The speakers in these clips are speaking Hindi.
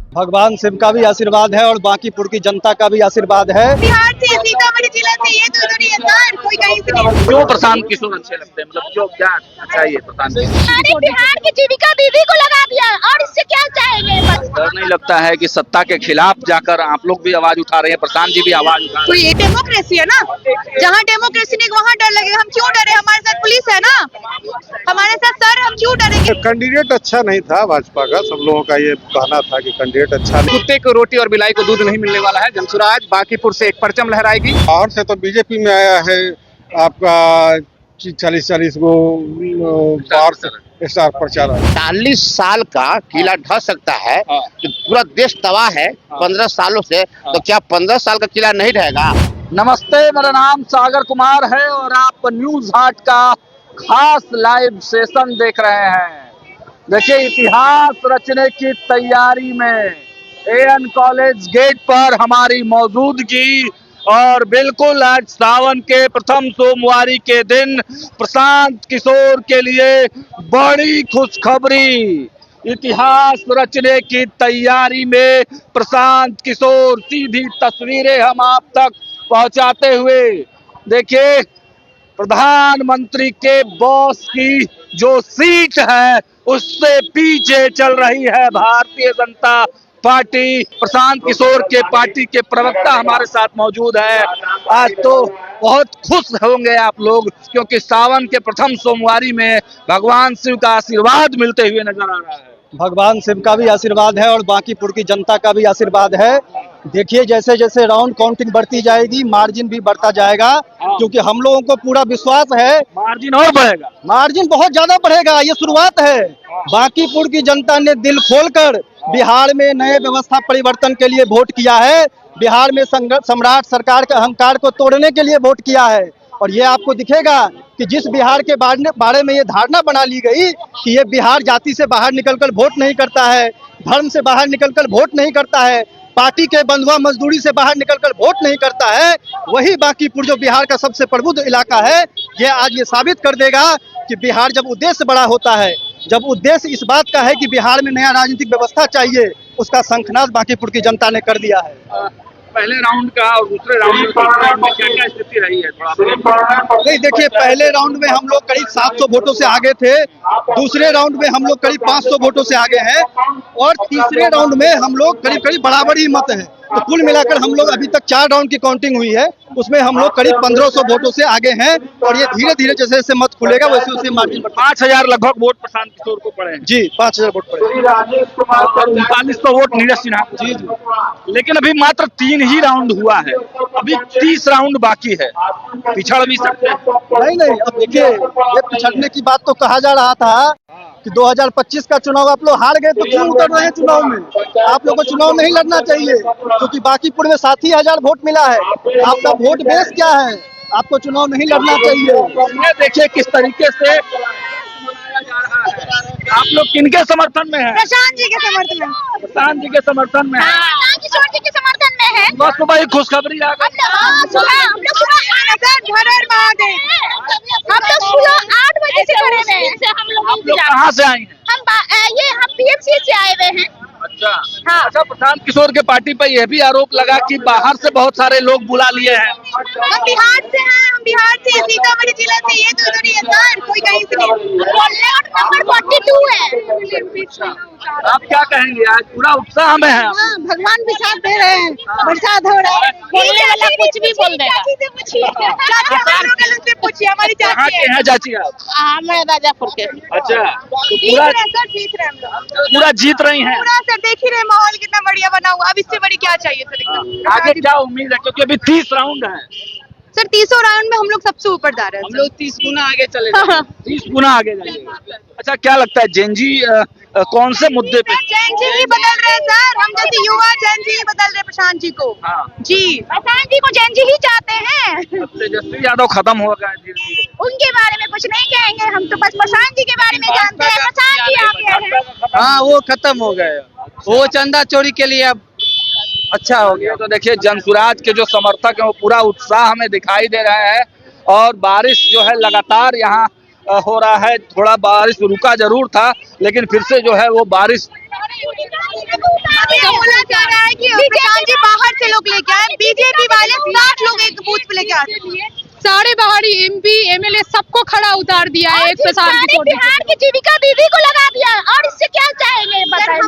भगवान शिव का भी आशीर्वाद है और बांकीपुर की जनता का भी आशीर्वाद है। बिहार से, सीतामढ़ी जिला से, ये तो नहीं है सर, कोई कहीं से नहीं। क्यों प्रशांत किशोर अच्छे लगते हैं, मतलब क्यों, क्या अच्छा है ये प्रशांत किशोर? अरे बिहार की जीविका दीदी को लगा दिया और इससे क्या चाहेंगे बस। डर नहीं लगता है कि सत्ता के खिलाफ जाकर आप लोग भी आवाज उठा रहे हैं, प्रशांत जी भी आवाज उठा तो रहे ये डेमोक्रेसी है ना, जहाँ डेमोक्रेसी नहीं वहाँ डर लगे। हम क्यों डरे, हमारे साथ पुलिस है ना, हमारे साथ सर, हम क्यों डरेंगे। कैंडिडेट अच्छा नहीं था भाजपा का, सब लोगों का ये कहना था कि कैंडिडेट अच्छा नहीं। कुत्ते को रोटी और बिलाई को दूध नहीं मिलने वाला है। जनसुराज बांकीपुर से एक परचम लहराएगी। बाहर से तो बीजेपी में आया है आपका 40 गो बाहर से स्टार प्रचार है। 40 साल का किला ढह सकता है कि पूरा देश तबाह है 15 सालों से, तो क्या 15 साल का किला नहीं रहेगा? नमस्ते, मेरा नाम सागर कुमार है और आप न्यूज हाट का खास लाइव सेशन देख रहे हैं। देखिए, इतिहास रचने की तैयारी में एएन कॉलेज गेट पर हमारी मौजूदगी, और बिल्कुल आज सावन के प्रथम सोमवारी के दिन प्रशांत किशोर के लिए बड़ी खुशखबरी। इतिहास रचने की तैयारी में प्रशांत किशोर, सीधी तस्वीरें हम आप तक पहुंचाते हुए। देखिए, प्रधानमंत्री के बॉस की जो सीट है उससे पीछे चल रही है भारतीय जनता पार्टी। प्रशांत किशोर के पार्टी के प्रवक्ता हमारे साथ मौजूद है। आज तो बहुत खुश होंगे आप लोग, क्योंकि सावन के प्रथम सोमवारी में भगवान शिव का आशीर्वाद मिलते हुए नजर आ रहा है। भगवान शिव का भी आशीर्वाद है और बांकीपुर की जनता का भी आशीर्वाद है। देखिए, जैसे जैसे राउंड काउंटिंग बढ़ती जाएगी मार्जिन भी बढ़ता जाएगा, क्योंकि हम लोगों को पूरा विश्वास है मार्जिन और बढ़ेगा, मार्जिन बहुत ज्यादा बढ़ेगा। ये शुरुआत है। बांकीपुर की जनता ने दिल खोलकर बिहार में नए व्यवस्था परिवर्तन के लिए वोट किया है। बिहार में सम्राट सरकार के अहंकार को तोड़ने के लिए वोट किया है। और ये आपको दिखेगा कि जिस बिहार के बारे में ये धारणा बना ली गई कि ये बिहार जाति से बाहर निकलकर वोट नहीं करता है, धर्म से बाहर निकलकर वोट नहीं करता है, पार्टी के बंधुआ मजदूरी से बाहर निकलकर वोट नहीं करता है, वही बांकीपुर जो बिहार का सबसे प्रबुद्ध इलाका है, ये आज ये साबित कर देगा कि बिहार जब उद्देश्य बड़ा होता है, जब उद्देश्य इस बात का है कि बिहार में नया राजनीतिक व्यवस्था चाहिए, उसका शंखनाद बांकीपुर की जनता ने कर दिया है। पहले राउंड का और दूसरे राउंड में क्या क्या स्थिति रही है, थोड़ा नहीं, देखिए, पहले राउंड में हम लोग करीब 700 वोटों से आगे थे, दूसरे राउंड में हम लोग करीब 500 वोटों से आगे हैं, और तीसरे राउंड में हम लोग करीब करीब बराबर ही मत है। तो कुल मिलाकर हम लोग अभी तक 4 राउंड की काउंटिंग हुई है, उसमें हम लोग करीब 1500 वोटों से आगे हैं, और ये धीरे धीरे जैसे जैसे मत खुलेगा वैसे वैसे मार्जिन 5000 लगभग वोट प्रशांत किशोर को पड़े हैं। जी, 5000 वोट पड़े। 3900 वोट नीरज सिन्हा को। जी जी। लेकिन अभी मात्र 3 ही राउंड हुआ है, अभी 30 राउंड बाकी है, पिछड़ भी सकते हैं। नहीं, अब देखिए, ये पिछड़ने की बात तो कहा जा रहा था कि 2025 का चुनाव आप लोग हार गए तो क्यों उतर रहे हैं चुनाव में। आप लोगों को चुनाव नहीं लड़ना चाहिए, क्योंकि बांकीपुर में 80,000 वोट मिला है। आपका वोट बेस क्या है, आपको चुनाव नहीं लड़ना चाहिए। ये देखिए किस तरीके से मनाया जा रहा है। आप लोग किनके समर्थन में हैं? प्रशांत जी के समर्थन में, प्रशांत जी के समर्थन में है। प्रशांत किशोर जी के समर्थन में है। बस सुबह ही खुशखबरी आ गई। हम लोग सुबह 8 बजे से खड़े हुए हैं। आप लोग कहाँ से आई हैं? हम पीएमसी से आए हुए हैं। अच्छा, हाँ। अच्छा, प्रशांत किशोर के पार्टी पर यह भी आरोप लगा कि बाहर से बहुत सारे लोग बुला लिए हैं। हम बिहार से हैं, हम बिहार से, सीतामढ़ी जिला से, ये तो नहीं है सर, कोई कहीं से नहीं। वार्ड नंबर 42 है। आप क्या कहेंगे, आज पूरा उत्साह में है? हाँ, भगवान भी साथ दे रहे हैं, बरसात हो रहा है, बोलने वाला कुछ भी बोल देगा। चाची से पूछिए, से पूछिए, हमारी कहाँ चाची के हैं चाची आप? मैं राजापुर के। अच्छा, तो जीत पूरा रहे सर, जीत रहे हम लोग, पूरा जीत रही हैं। पूरा सर देख ही रहे, माहौल कितना बढ़िया बना हुआ। अब इससे बड़ी क्या चाहिए सर, एकदम। आगे क्या उम्मीद है, क्योंकि अभी 30 राउंड है। सर 30 राउंड में हम लोग सबसे ऊपर जा रहे हैं। हम लोग 30 गुना आगे चले जाएंगे। 30 गुना आगे जाएंगे। अच्छा, क्या लगता है जेनजी कौन से मुद्दे पे? जैन जी ही बदल रहे हैं सर, हम जैसे युवा जैन जी ही बदल रहे प्रशांत जी को। हाँ। जी, प्रशांत जी को जैन जी ही चाहते हैं। तेजस्वी यादव खत्म हो गया धीरे-धीरे। उनके बारे में कुछ नहीं कहेंगे, हम तो बस प्रशांत जी के बारे में जानते हैं। प्रशांत जी आ गए हैं। हाँ, वो खत्म हो गए, वो चंदा चोरी के लिए अब अच्छा हो गया। तो देखिए, जनसुराज के जो समर्थक हैं वो पूरा उत्साह हमें दिखाई दे रहा है, और बारिश जो है लगातार यहाँ हो रहा है। थोड़ा बारिश रुका जरूर था, लेकिन फिर से जो है वो बारिश रहा है कि प्रशांत जी बाहर से लोग लेके आए, बीजेपी वाले 60 लोग एक बूथ पे लेके आते हैं। सारे बाहरी MP MLA सबको खड़ा उतार दिया है एक प्रशांत किशोर। बिहार की जीविका दीदी को लगा दिया, और इससे क्या चाहेंगे बताइए।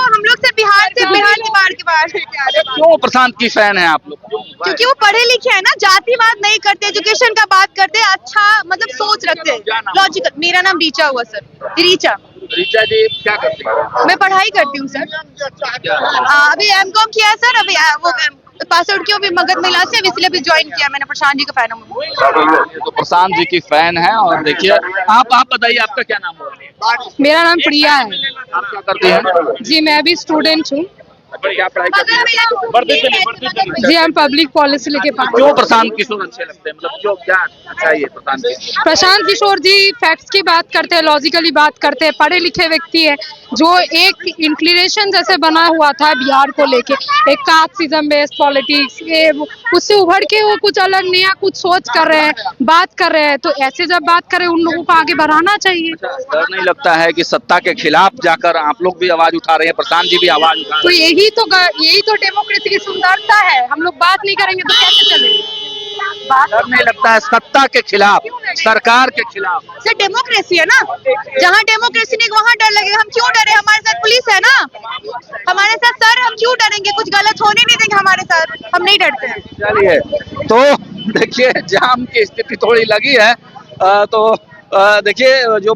हम लोग से बिहार के बाहर लेके आ रहे हैं। क्यों प्रशांत की फैन है आप लोग? क्योंकि वो पढ़े लिखे हैं ना, जातिवाद नहीं करते, एजुकेशन का बात करते, अच्छा मतलब सोच रखते हैं, लॉजिकल। मेरा नाम रीचा हुआ सर। रीचा जी क्या करती है? मैं पढ़ाई करती हूँ सर। अभी M.Com किया है सर, अभी वो पास आउट किया, अभी मगध महिला से, इसलिए भी ज्वाइन किया मैंने। प्रशांत जी का फैन हूँ। तो प्रशांत जी की फैन है। और देखिए आप बताइए आपका क्या नाम है? मेरा नाम प्रिया है। आप क्या करती हैं? जी मैं भी स्टूडेंट हूँ। क्या पढ़ाई करती हैं? जी हम पब्लिक पॉलिसी लेके पढ़। क्यों प्रशांत किशोर अच्छे लगते हैं, मतलब क्यों, क्या अच्छा है ये प्रशांत किशोर जी फैक्ट्स की बात करते हैं, लॉजिकली बात करते हैं, पढ़े लिखे व्यक्ति है, जो एक इंक्लिनेशन जैसे बना हुआ था बिहार को लेके, एक कास्टिज्म बेस्ड पॉलिटिक्स, उससे उभर के वो कुछ अलग नया कुछ सोच कर रहे हैं, बात कर रहे हैं। तो ऐसे जब बात करें उन लोगों को आगे बढ़ाना चाहिए। डर नहीं लगता है कि सत्ता के खिलाफ जाकर आप लोग भी आवाज उठा रहे हैं, प्रशांत जी भी आवाज उठा रहे हैं? तो यही तो डेमोक्रेसी की सुंदरता है। हम लोग बात नहीं करेंगे तो कैसे चलेगा? डर नहीं लगता है सत्ता के खिलाफ, सरकार के खिलाफ? सर डेमोक्रेसी है ना, जहाँ डेमोक्रेसी नहीं वहाँ डर लगेगा। हम क्यों डरे, हमारे साथ पुलिस है ना, हमारे साथ सर, हम क्यों डरेंगे? कुछ गलत होने नहीं देंगे हमारे साथ, हम नहीं डरते हैं। चलिए तो देखिए जाम की स्थिति थोड़ी लगी है। तो देखिए जो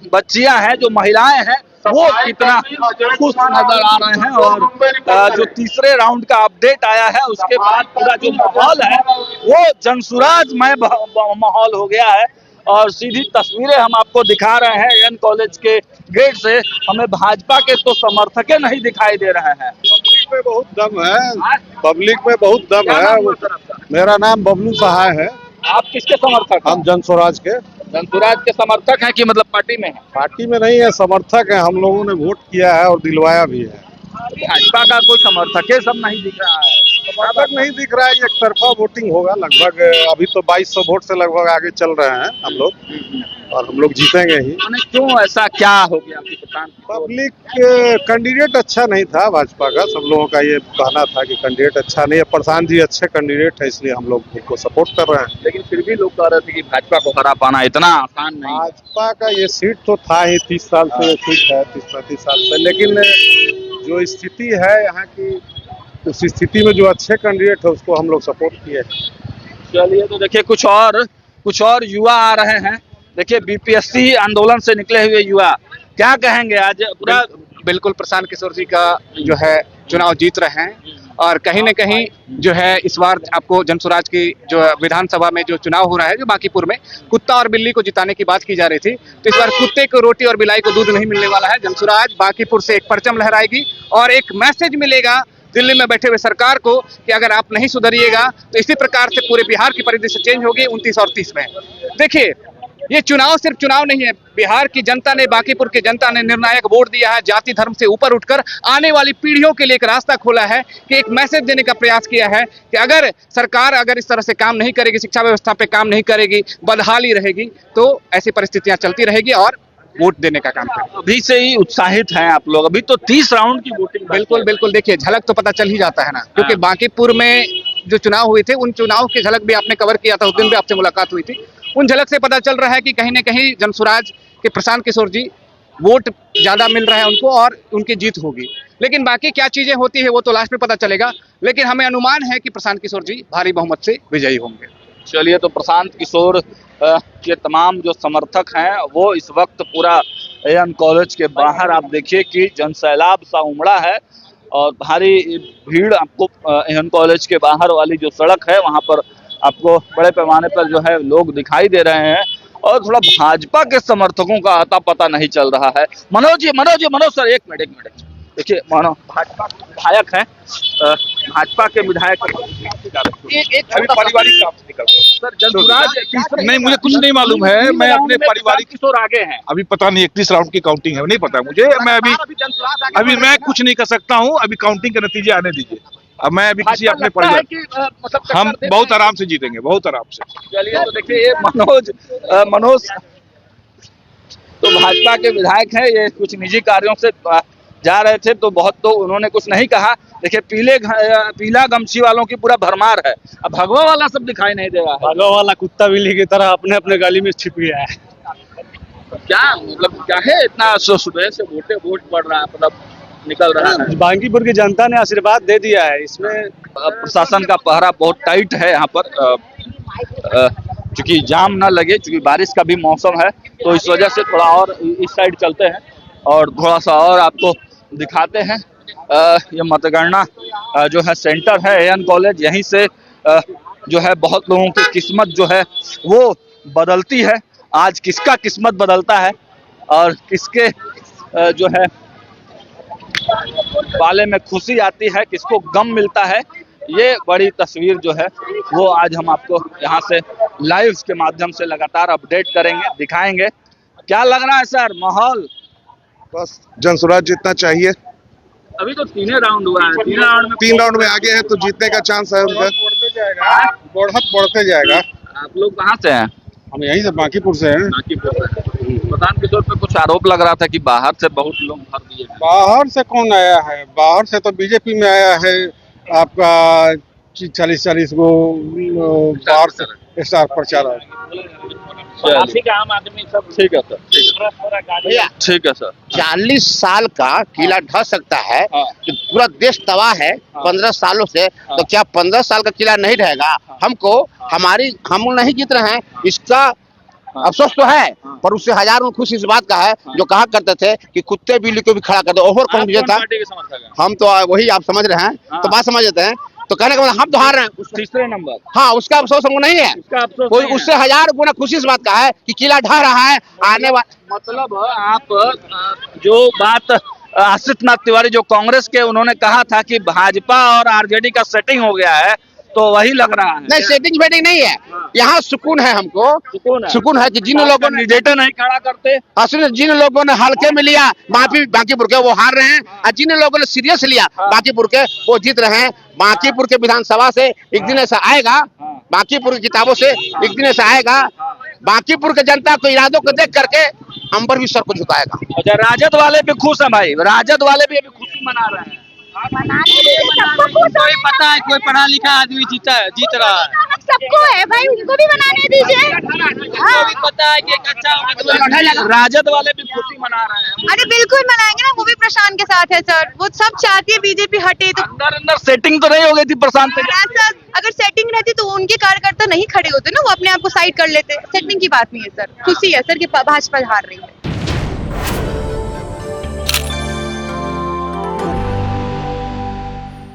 बच्चियां हैं, जो महिलाएं हैं, वो कितना खुश नजर आ रहे हैं। और जो तीसरे राउंड का अपडेट आया है उसके बाद पूरा जो माहौल है वो जनसुराजमय माहौल हो गया है। और सीधी तस्वीरें हम आपको दिखा रहे हैं एन कॉलेज के गेट से। हमें भाजपा के तो समर्थक नहीं दिखाई दे रहे हैं। पब्लिक में बहुत दम है, पब्लिक में बहुत दम है। मेरा नाम बबलू सहाय है। आप किसके समर्थक? हम जनस्वराज के। जनसुराज के समर्थक हैं कि मतलब पार्टी में है? पार्टी में नहीं है, समर्थक है। हम लोगों ने वोट किया है और दिलवाया भी है। भाजपा का कोई समर्थक है सब नहीं दिख रहा है। समर्थक नहीं दिख रहा है, एक तरफा वोटिंग होगा लगभग। अभी तो 2200 वोट से लगभग आगे चल रहे हैं हम लोग, और हम लोग जीतेंगे ही। क्यों ऐसा क्या हो गया? पब्लिक कैंडिडेट अच्छा नहीं था भाजपा का, सब लोगों का ये कहना था कि कैंडिडेट अच्छा नहीं है। प्रशांत जी अच्छे कैंडिडेट है, इसलिए हम लोग उनको सपोर्ट कर रहे हैं। लेकिन फिर भी लोग कह रहे थे कि भाजपा को हरा पाना इतना आसान नहीं। भाजपा का ये सीट तो था ही, 30 साल से ये सीट है, 30-35 साल से। लेकिन जो स्थिति है यहाँ की, उस स्थिति में जो अच्छे कैंडिडेट है उसको हम लोग सपोर्ट किए। चलिए तो देखिए कुछ और युवा आ रहे हैं। देखिए BPSC आंदोलन से निकले हुए युवा क्या कहेंगे आज? पूरा बिल्कुल प्रशांत किशोर जी का जो है चुनाव जीत रहे हैं। और कहीं न कहीं जो है इस बार आपको जनसुराज की जो विधानसभा में जो चुनाव हो रहा है, जो बांकीपुर में कुत्ता और बिल्ली को जिताने की बात की जा रही थी, तो इस बार कुत्ते को रोटी और बिलाई को दूध नहीं मिलने वाला है। जनसुराज बांकीपुर से एक परचम लहराएगी और एक मैसेज मिलेगा दिल्ली में बैठे हुए सरकार को कि अगर आप नहीं सुधरिएगा तो इसी प्रकार से पूरे बिहार की परिदृश्य चेंज होगी 29 और 30 में। देखिए ये चुनाव सिर्फ चुनाव नहीं है, बिहार की जनता ने, बांकीपुर की जनता ने निर्णायक वोट दिया है। जाति धर्म से ऊपर उठकर आने वाली पीढ़ियों के लिए एक रास्ता खोला है कि एक मैसेज देने का प्रयास किया है कि अगर सरकार अगर इस तरह से काम नहीं करेगी, शिक्षा व्यवस्था पे काम नहीं करेगी, बदहाली रहेगी, तो ऐसी परिस्थितियां चलती रहेगी और वोट देने का काम करें। अभी से ही उत्साहित हैं आप लोग, अभी तो 30 राउंड की वोटिंग। बिल्कुल बिल्कुल, देखिए झलक तो पता चल ही जाता है ना, क्योंकि बांकीपुर में जो चुनाव हुए थे उन चुनाव की झलक भी आपने कवर किया था, उस दिन भी आपसे मुलाकात हुई थी। उन झलक से पता चल रहा है कि कहीं ना कहीं जनसुराज के प्रशांत किशोर जी वोट ज्यादा मिल रहा है उनको और उनकी जीत होगी। लेकिन बाकी क्या चीजें होती है वो तो लास्ट में पता चलेगा, लेकिन हमें अनुमान है कि प्रशांत किशोर जी भारी बहुमत से विजयी होंगे। चलिए तो प्रशांत किशोर के तमाम जो समर्थक हैं वो इस वक्त पूरा एन कॉलेज के बाहर आप देखिए कि जनसैलाब सा उमड़ा है और भारी भीड़ आपको एन कॉलेज के बाहर वाली जो सड़क है वहां पर आपको बड़े पैमाने पर जो है लोग दिखाई दे रहे हैं। और थोड़ा भाजपा के समर्थकों का आता पता नहीं चल रहा है। मनोज सर एक मिनट देखिए, मानो भाजपा के विधायक हैं, भाजपा के विधायक अभी पारिवारिक काम से निकल सर जनसुराज नहीं, मुझे कुछ नहीं मालूम है। मैं अपने पारिवारिक किशोर आगे हैं, अभी पता नहीं 31 राउंड की काउंटिंग है, नहीं पता मुझे। मैं अभी मैं कुछ नहीं कर सकता हूँ। अभी काउंटिंग के नतीजे आने दीजिए। अब मैं अभी किसी अपने परिवार हम बहुत आराम से जीतेंगे, बहुत आराम से। चलिए तो देखिए ये मनोज तो भाजपा के विधायक हैं, ये कुछ निजी कार्यों से जा रहे थे तो बहुत तो उन्होंने कुछ नहीं कहा। देखिए पीला गमछी वालों की पूरा भरमार है। अब भगवा वाला सब दिखाई नहीं दे रहा है। भगवा वाला कुत्ता बिल्ली की तरह अपने अपने गली में छिप गया है। क्या मतलब क्या है इतना सुबह से वोट पड़ रहा है, मतलब निकल रहा है। बांकीपुर की जनता ने आशीर्वाद दे दिया है। इसमें प्रशासन का पहरा बहुत टाइट है यहाँ पर, क्योंकि जाम ना लगे, क्योंकि बारिश का भी मौसम है, तो इस वजह से थोड़ा और इस साइड चलते हैं और थोड़ा सा और आपको दिखाते हैं। ये मतगणना जो है सेंटर है एएन कॉलेज, यहीं से जो है बहुत लोगों की किस्मत जो है वो बदलती है। आज किसका किस्मत बदलता है और किसके जो है बाले में खुशी आती है, किसको गम मिलता है, ये बड़ी तस्वीर जो है वो आज हम आपको यहाँ से लाइव के माध्यम से लगातार अपडेट करेंगे, दिखाएंगे। क्या लग रहा है सर माहौल? बस जनसुराज जितना चाहिए। अभी तो 3 राउंड हुआ है, 3 राउंड में आगे है तो जीतने का चांस है उनका। बढ़त बढ़ते जाएगा। आप लोग कहाँ से हैं? हम यहीं से बांकीपुर से हैं। बांकीपुर से। प्रधान किशोर पे कुछ आरोप लग रहा था कि बाहर से बहुत लोग भर दिए हैं। बाहर से कौन आया है? बाहर से तो बीजेपी में आया है आपका 40 गो बाहर से स्टार प्रचारक। आम आदमी सब ठीक है सर, ठीक है सर। 40 साल का किला ढह सकता है कि पूरा देश तबाह है 15 सालों से, तो क्या 15 साल का किला नहीं रहेगा? हमको हम नहीं जीत रहे हैं इसका अफसोस तो है, पर उससे हजारों खुश इस बात का है जो कहा करते थे कि कुत्ते बिल्ली को भी खड़ा कर दो, ओवर कॉन्फिडेंस था। हम तो वही आप समझ रहे हैं, तो बात समझ लेते हैं। तो कहने का मतलब हम तो हार रहे हैं तीसरे नंबर। हाँ, उसका अफसोस हमको नहीं है, कोई उससे हजार गुना खुशी इस बात का है कि किला ढह रहा है आने वाला। मतलब आप जो बात आशीष नाथ तिवारी जो कांग्रेस के, उन्होंने कहा था कि भाजपा और आरजेडी का सेटिंग हो गया है, तो वही लग रहा है। नहीं, सेटिंग वेटिंग नहीं है, यहाँ सुकून है हमको। सुकून है कि जिन लोगों ने कैंडिडेट नहीं खड़ा करते, जिन लोगों ने हल्के में लिया बांकीपुर के, वो हार रहे हैं, और जिन लोगों ने सीरियस लिया बांकीपुर के, वो जीत रहे हैं। बांकीपुर के विधानसभा से एक दिन ऐसा आएगा, बांकीपुर की किताबों से एक दिन ऐसा आएगा, बांकीपुर के जनता को इरादों को देख करके अंबर भी सर को झुकाएगा। अच्छा, राजद वाले भी खुश हैं भाई, राजद वाले भी अभी खुशी मना रहे हैं। कोई पता है, कोई पढ़ा लिखा आदमी जीत रहा है, सबको है भाई, उनको भी बनाने दीजिए। पता है कि अच्छा राजद वाले भी खुशी मना रहे हैं। अरे बिल्कुल मनाएंगे ना, वो भी प्रशांत के साथ है सर, वो सब चाहती है बीजेपी हटे। तो अंदर सेटिंग तो नहीं हो गई थी प्रशांत पे? सर अगर सेटिंग रहती तो उनके कार्यकर्ता नहीं खड़े होते ना, वो अपने आप को साइड कर लेते। सेटिंग की बात नहीं है सर, खुशी है सर कि भाजपा हार रही है।